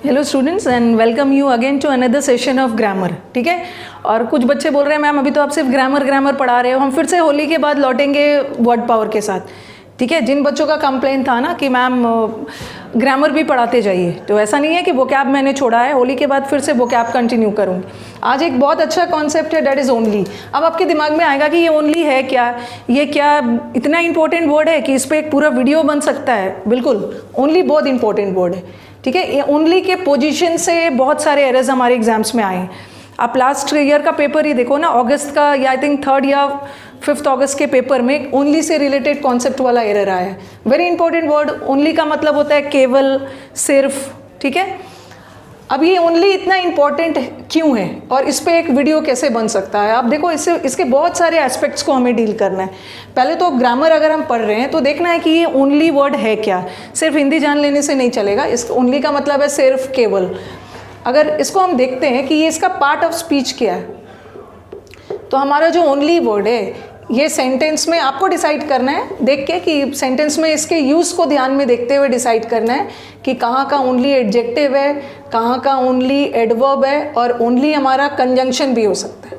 Hello students and welcome you again to another session of grammar. ठीक है, और कुछ बच्चे बोल रहे हैं मैम अभी तो आप सिर्फ ग्रामर पढ़ा रहे हो, हम फिर से होली के बाद लौटेंगे वर्ड पावर के साथ। ठीक है, जिन बच्चों का कंप्लेंट था ना कि मैम ग्रामर भी पढ़ाते जाइए, तो ऐसा नहीं है कि वोकैब मैंने छोड़ा है, होली के बाद फिर से वोकैब कंटिन्यू करूँगी। आज एक बहुत अच्छा कॉन्सेप्ट है, डेट इज़ ओनली। अब आपके दिमाग में आएगा कि ये ओनली है क्या, ये क्या इतना इंपॉर्टेंट वर्ड है कि इस पर एक पूरा वीडियो बन सकता है। बिल्कुल, ओनली बहुत इंपॉर्टेंट वर्ड है। ठीक है, ये ओनली के पोजीशन से बहुत सारे एरर्स हमारे एग्जाम्स में आए हैं। आप लास्ट ईयर का पेपर ही देखो ना, अगस्त का या आई थिंक 3rd या 5th अगस्त के पेपर में ओनली से रिलेटेड कॉन्सेप्ट वाला एरर आया है। Very important word. ओनली का मतलब होता है केवल, सिर्फ। ठीक है, अब ये ओनली इतना इम्पॉर्टेंट क्यों है और इस पर एक वीडियो कैसे बन सकता है। आप देखो, इसके बहुत सारे एस्पेक्ट्स को हमें डील करना है। पहले तो ग्रामर अगर हम पढ़ रहे हैं तो देखना है कि ये ओनली वर्ड है क्या। सिर्फ हिंदी जान लेने से नहीं चलेगा। इस ओनली का मतलब है सिर्फ, केवल। अगर इसको हम देखते हैं कि ये इसका पार्ट ऑफ स्पीच क्या है, तो हमारा जो ओनली वर्ड है ये सेंटेंस में आपको डिसाइड करना है देख के कि सेंटेंस में इसके यूज़ को ध्यान में देखते हुए डिसाइड करना है कि कहाँ का ओनली एडजेक्टिव है, कहाँ का ओनली एडवर्ब है, और ओनली हमारा कंजंक्शन भी हो सकता है।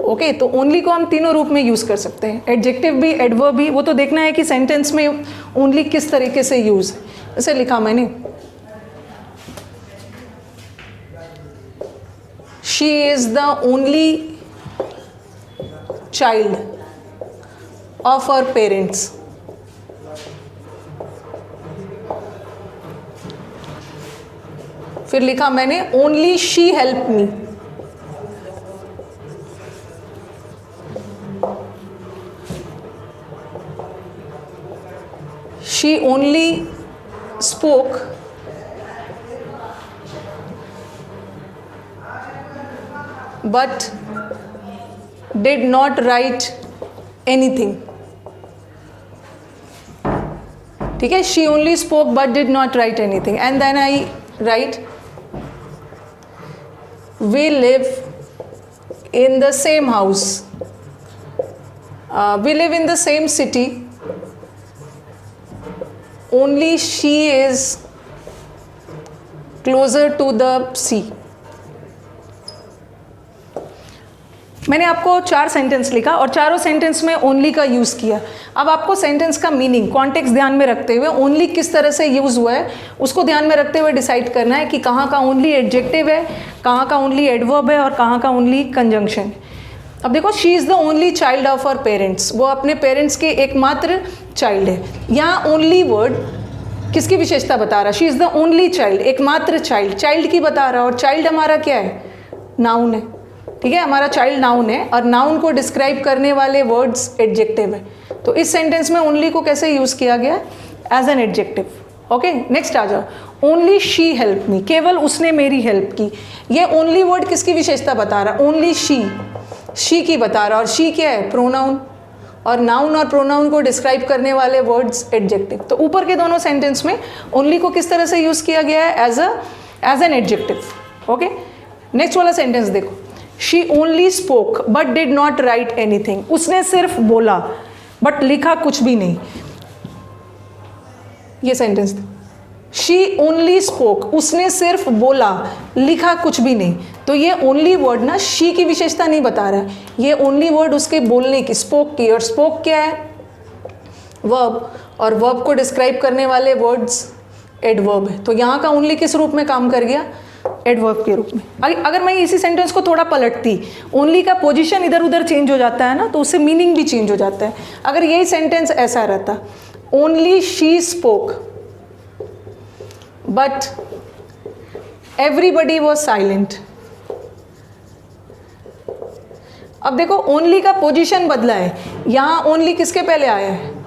ओके, तो ओनली को हम तीनों रूप में यूज़ कर सकते हैं, एडजेक्टिव भी, एडवर्ब भी। वो तो देखना है कि सेंटेंस में ओनली किस तरीके से यूज़ है। इसे लिखा मैंने, she is the only child of her parents। फिर लिखा मैंने only she helped me। she only spoke but did not write anything। ठीक है, she only spoke but did not write anything। and then I write we live in the same house, we live in the same city, only she is closer to the sea। मैंने आपको 4 sentence लिखा और चारों sentence में only का use किया। अब आपको सेंटेंस का मीनिंग, कॉन्टेक्स्ट ध्यान में रखते हुए ओनली किस तरह से यूज़ हुआ है उसको ध्यान में रखते हुए डिसाइड करना है कि कहाँ का ओनली एडजेक्टिव है, कहाँ का ओनली एडवर्ब है और कहाँ का ओनली कंजंक्शन है। अब देखो, she is the only child of our parents, वो अपने पेरेंट्स के एकमात्र चाइल्ड है। यहाँ ओनली वर्ड किसकी विशेषता बता रहा है? She is the only child, एकमात्र चाइल्ड, चाइल्ड की बता रहा है। और चाइल्ड हमारा क्या है? नाउन है। ठीक है, हमारा चाइल्ड नाउन है और नाउन को डिस्क्राइब करने वाले वर्ड्स एडजेक्टिव है। तो इस सेंटेंस में ओनली को कैसे यूज़ किया गया? As an adjective. Okay, next आ जाओ। ओनली शी हेल्प मी, केवल उसने मेरी हेल्प की। ये ओनली वर्ड किसकी विशेषता बता रहा है? ओनली शी की बता रहा है। और शी क्या है? प्रोनाउन। और नाउन और प्रोनाउन को डिस्क्राइब करने वाले वर्ड्स एडजेक्टिव। तो ऊपर के दोनों सेंटेंस में ओनली को किस तरह से यूज़ किया गया है? As an adjective. Okay, next वाला सेंटेंस देखो। She only spoke but did not write anything, उसने सिर्फ बोला बट लिखा कुछ भी नहीं। ये सेंटेंस, शी ओनली स्पोक, उसने सिर्फ बोला, लिखा कुछ भी नहीं। तो ये ओनली वर्ड ना शी की विशेषता नहीं बता रहा है, ये ओनली वर्ड उसके बोलने की, स्पोक की। और स्पोक क्या है? वर्ब, और वर्ब को डिस्क्राइब करने वाले वर्ड्स एडवर्ब है। तो यहाँ का ओनली किस रूप में काम कर गया? एडवर्ब के रूप में। अगर मैं इसी सेंटेंस को थोड़ा पलटती, ओनली का पोजीशन इधर उधर चेंज हो जाता है ना, तो उससे मीनिंग भी चेंज हो जाता है। अगर यही सेंटेंस ऐसा रहता, only she spoke but everybody was silent. अब देखो, ओनली का पोजीशन बदला है। यहाँ ओनली किसके पहले आया है?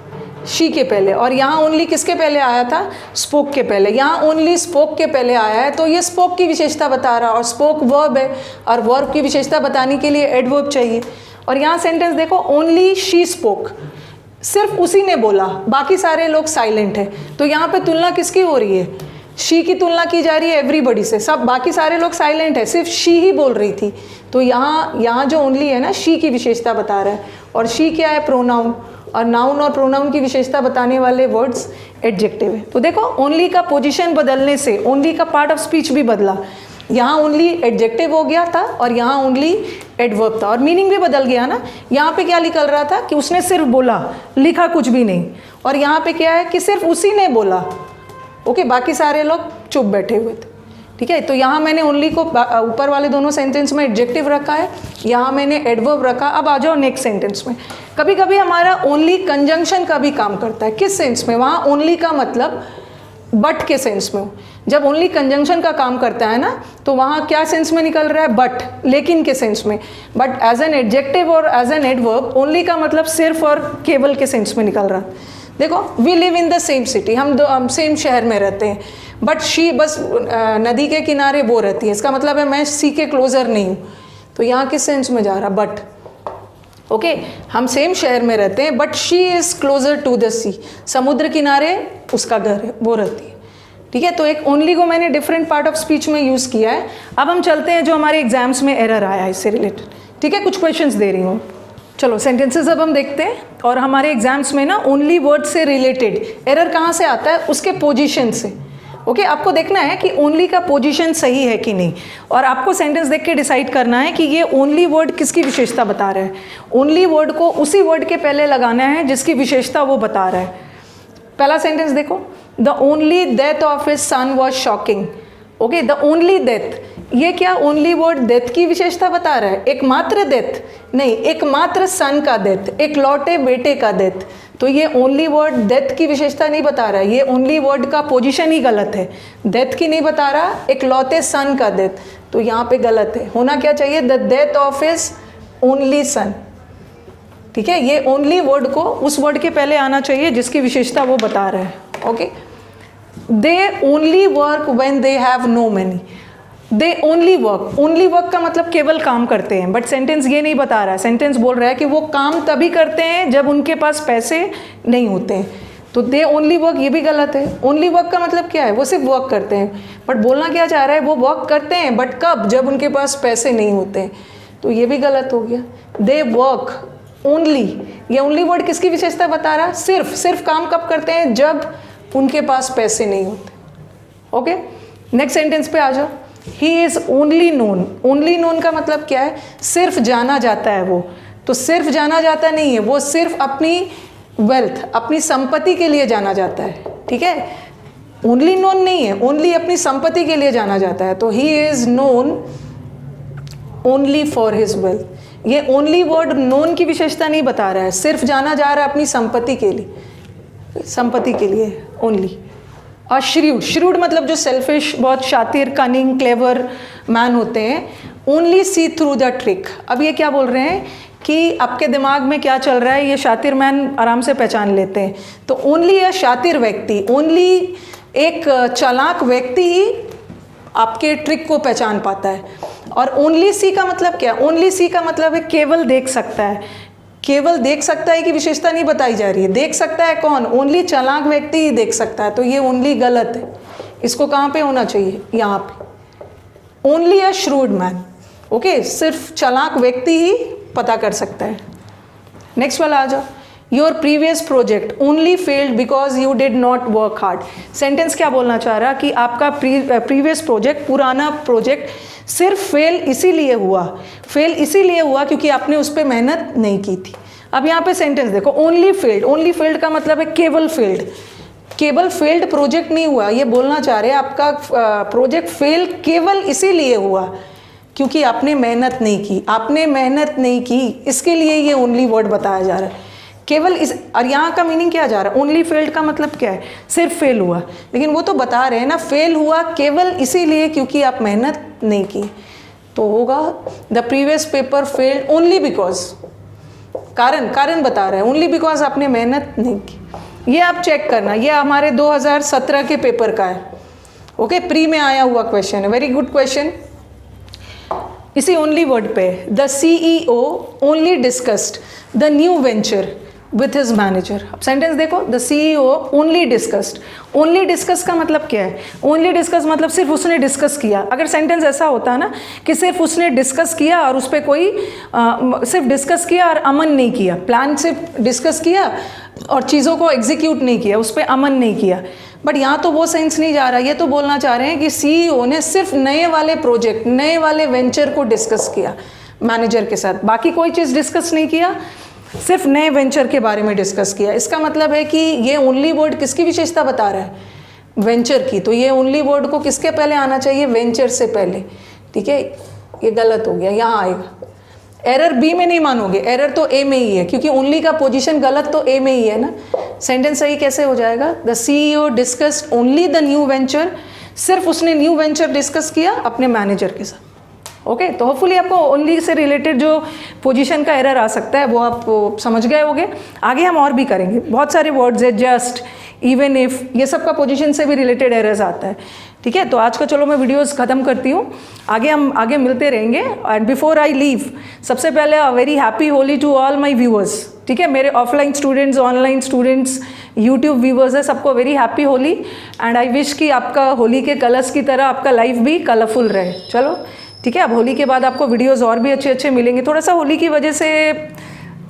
शी के पहले। और यहाँ ओनली किसके पहले आया था? स्पोक के पहले। यहाँ ओनली स्पोक के पहले आया है, तो ये स्पोक की विशेषता बता रहा है। और स्पोक वर्ब है, और वर्ब की विशेषता बताने के लिए एडवर्ब चाहिए। और यहाँ सेंटेंस देखो, ओनली शी स्पोक, सिर्फ उसी ने बोला, बाकी सारे लोग साइलेंट है। तो यहाँ पे तुलना किसकी हो रही है? शी की तुलना की जा रही है एवरीबडी से। सब बाकी सारे लोग साइलेंट है, सिर्फ शी ही बोल रही थी। तो यहाँ जो ओनली है ना, शी की विशेषता बता रहा है। और शी क्या है? प्रोनाउन। और नाउन और प्रोनाउन की विशेषता बताने वाले वर्ड्स एडजेक्टिव है। तो देखो ओनली का पोजीशन बदलने से ओनली का पार्ट ऑफ स्पीच भी बदला। यहाँ ओनली एडजेक्टिव हो गया था और यहाँ ओनली एडवर्ब था और मीनिंग भी बदल गया ना। यहाँ पे क्या निकल रहा था कि उसने सिर्फ बोला, लिखा कुछ भी नहीं, और यहाँ पे क्या है कि सिर्फ उसी ने बोला, ओके, बाकी सारे लोग चुप बैठे हुए थे, ठीक है। तो यहाँ मैंने ओनली को ऊपर वाले दोनों सेंटेंस में एडजेक्टिव रखा है, यहाँ मैंने एडवर्ब रखा। अब आ जाओ नेक्स्ट सेंटेंस में। कभी कभी हमारा ओनली कंजंक्शन का भी काम करता है। किस सेंस में? वहाँ ओनली का मतलब बट के सेंस में हो। जब ओनली कंजंक्शन का काम करता है ना, तो वहाँ क्या सेंस में निकल रहा है? बट, लेकिन के सेंस में। बट एज एन एडजेक्टिव और एज एन एडवर्ब ओनली का मतलब सिर्फ और केवल के सेंस में निकल रहा है। देखो, we live in the same city, हम सेम शहर में रहते हैं, बट शी बस नदी के किनारे वो रहती है, इसका मतलब है मैं सी के क्लोजर नहीं हूँ। तो यहाँ किस सेंस में जा रहा? बट, ओके, हम सेम शहर में रहते हैं but she is closer to the sea, समुद्र किनारे उसका घर है, वो रहती है, ठीक है। तो एक ओनली को मैंने डिफरेंट पार्ट ऑफ स्पीच में यूज़ किया है। अब हम चलते हैं जो हमारे एग्जाम्स में एरर आया है इससे रिलेटेड, ठीक है। कुछ क्वेश्चंस दे रही हूँ, चलो सेंटेंसेस अब हम देखते हैं। और हमारे एग्जाम्स में ना ओनली वर्ड से रिलेटेड एरर कहाँ से आता है? उसके पोजीशन से, ओके। आपको देखना है कि ओनली का पोजीशन सही है कि नहीं, और आपको सेंटेंस देख के डिसाइड करना है कि ये ओनली वर्ड किसकी विशेषता बता रहा है। ओनली वर्ड को उसी वर्ड के पहले लगाना है जिसकी विशेषता वो बता रहा है। पहला सेंटेंस देखो, the only death of his son was shocking, okay. The only death, ये क्या ओनली वर्ड डेथ की विशेषता बता रहा है? एकमात्र डेथ नहीं, एकमात्र सन का डेथ, एक लौटे बेटे का डेथ। तो ये ओनली वर्ड डेथ की विशेषता नहीं बता रहा है, ये ओनली वर्ड का पोजीशन ही गलत है, डेथ की नहीं बता रहा, एक लौते सन का डेथ। तो यहाँ पे गलत है, होना क्या चाहिए? The death of his only son, ठीक है। ये ओनली वर्ड को उस वर्ड के पहले आना चाहिए जिसकी विशेषता वो बता रहा है, okay. They only work when they have no money, they only work, only work का मतलब केवल काम करते हैं, बट सेंटेंस ये नहीं बता रहा है। सेंटेंस बोल रहा है कि वो काम तभी करते हैं जब उनके पास पैसे नहीं होते हैं। तो दे ओनली वर्क, ये भी गलत है। ओनली वर्क का मतलब क्या है? वो सिर्फ वर्क करते हैं, बट बोलना क्या चाह रहा है? वो वर्क करते हैं बट कब? जब उनके पास पैसे नहीं होते हैं। तो ये भी गलत हो गया। दे वर्क ओनली, ये ओनली वर्ड किसकी विशेषता बता रहा है? सिर्फ काम कब करते हैं? जब उनके पास पैसे नहीं होते, ओके। नेक्स्ट सेंटेंस पे आ जाओ। He is only known, only known का मतलब क्या है? सिर्फ जाना जाता है वो। तो सिर्फ जाना जाता नहीं है, वो सिर्फ अपनी वेल्थ, अपनी संपत्ति के लिए जाना जाता है, ठीक है। ओनली नोन नहीं है, ओनली अपनी संपत्ति के लिए जाना जाता है। तो he is known only for his wealth, ये ओनली वर्ड नोन की विशेषता नहीं बता रहा है, सिर्फ जाना जा रहा है अपनी संपत्ति के लिए, संपत्ति के लिए ओनली। और श्रूड मतलब जो सेल्फिश, बहुत शातिर, कनिंग, क्लेवर मैन होते हैं, only see through the trick. अब ये क्या बोल रहे हैं कि आपके दिमाग में क्या चल रहा है ये शातिर मैन आराम से पहचान लेते हैं। तो ओनली या शातिर व्यक्ति, ओनली एक चालाक व्यक्ति ही आपके ट्रिक को पहचान पाता है। और ओनली सी का मतलब क्या? ओनली सी का मतलब है केवल देख सकता है। केवल देख सकता है कि विशेषता नहीं बताई जा रही है। देख सकता है कौन? ओनली चालाक व्यक्ति ही देख सकता है। तो ये ओनली गलत है, इसको कहाँ पे होना चाहिए? यहाँ पे। ओनली अ श्रूड मैन, ओके, सिर्फ चालाक व्यक्ति ही पता कर सकता है। नेक्स्ट वाला आ जाओ। Your previous project only failed because you did not work hard. Sentence क्या बोलना चाह रहा कि आपका प्रीवियस प्रोजेक्ट, पुराना प्रोजेक्ट सिर्फ फेल इसीलिए हुआ क्योंकि आपने उस पर मेहनत नहीं की थी। अब यहाँ पे सेंटेंस देखो, ओनली फेल्ड का मतलब है केवल फेल्ड प्रोजेक्ट नहीं हुआ। ये बोलना चाह रहे हैं आपका प्रोजेक्ट फेल केवल इसीलिए हुआ क्योंकि आपने मेहनत नहीं की, इसके लिए ये ओनली वर्ड बताया जा रहा है, केवल इस। और यहाँ का मीनिंग क्या जा रहा है? ओनली फेल्ड का मतलब क्या है? सिर्फ फेल हुआ। लेकिन वो तो बता रहे हैं ना, फेल हुआ केवल इसीलिए क्योंकि आप मेहनत नहीं की। तो होगा the previous paper failed only because, कारण बता रहे हैं, ओनली बिकॉज आपने मेहनत नहीं की। ये आप चेक करना, ये हमारे 2017 के पेपर का है, ओके, प्री में आया हुआ क्वेश्चन है, वेरी गुड क्वेश्चन। इसी ओनली वर्ड पे, the CEO only discussed the new venture, with his manager. अब सेंटेंस देखो, the CEO only discussed. Only discuss का मतलब क्या है? ओनली डिस्कस मतलब सिर्फ उसने डिस्कस किया. अगर सेंटेंस ऐसा होता ना कि सिर्फ उसने डिस्कस किया और उस पर कोई सिर्फ डिस्कस किया और अमन नहीं किया, प्लान सिर्फ डिस्कस किया और चीज़ों को एग्जीक्यूट नहीं किया, उस पर अमन नहीं किया. बट यहाँ तो वो सेंस नहीं जा रहा. ये तो बोलना चाह रहे हैं कि CEO ने सिर्फ नए वाले प्रोजेक्ट, नए वाले वेंचर को डिस्कस किया मैनेजर के साथ, बाकी कोई चीज़ डिस्कस नहीं किया, सिर्फ नए वेंचर के बारे में डिस्कस किया. इसका मतलब है कि ये ओनली वर्ड किसकी विशेषता बता रहा है? वेंचर की. तो ये ओनली वर्ड को किसके पहले आना चाहिए? वेंचर से पहले. ठीक है, ये गलत हो गया, यहाँ आएगा. एरर बी में नहीं मानोगे, एरर तो ए में ही है, क्योंकि ओनली का पोजीशन गलत तो ए में ही है ना. सेंटेंस सही कैसे हो जाएगा? The CEO discussed only the new venture. सिर्फ उसने न्यू वेंचर डिस्कस किया अपने मैनेजर के साथ. ओके, तो होपफुली आपको ओनली से रिलेटेड जो पोजीशन का एरर आ सकता है वो आप समझ गए होंगे. आगे हम और भी करेंगे, बहुत सारे वर्ड्स है, जस्ट, इवन इफ, ये सब का पोजीशन से भी रिलेटेड एरर्स आता है. ठीक है, तो आज का चलो मैं वीडियोस ख़त्म करती हूँ. हम आगे मिलते रहेंगे. एंड बिफोर आई लीव, सबसे पहले a very happy Holi to all my viewers. ठीक है, मेरे offline students, online students, YouTube viewers है, सबको very happy Holi. And I wish कि आपका होली के कलर्स की तरह आपका लाइफ भी कलरफुल रहे. चलो ठीक है, अब होली के बाद आपको वीडियोस और भी अच्छे अच्छे मिलेंगे. थोड़ा सा होली की वजह से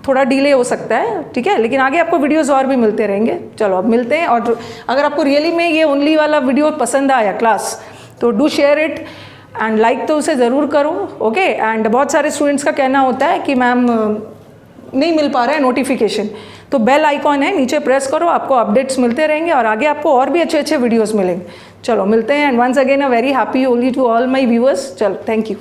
थोड़ा डिले हो सकता है, ठीक है, लेकिन आगे आपको वीडियोस और भी मिलते रहेंगे. चलो अब मिलते हैं. और अगर आपको रियली में ये ओनली वाला वीडियो पसंद आया क्लास, तो do share it and like तो उसे ज़रूर करो. ओके, एंड बहुत सारे स्टूडेंट्स का कहना होता है कि मैम नहीं मिल पा रहा है नोटिफिकेशन, तो बेल आइकॉन है नीचे, प्रेस करो, आपको अपडेट्स मिलते रहेंगे और आगे आपको और भी अच्छे अच्छे वीडियोस मिलेंगे. चलो मिलते हैं. And once again a very happy Holi to all my viewers. चलो, थैंक यू.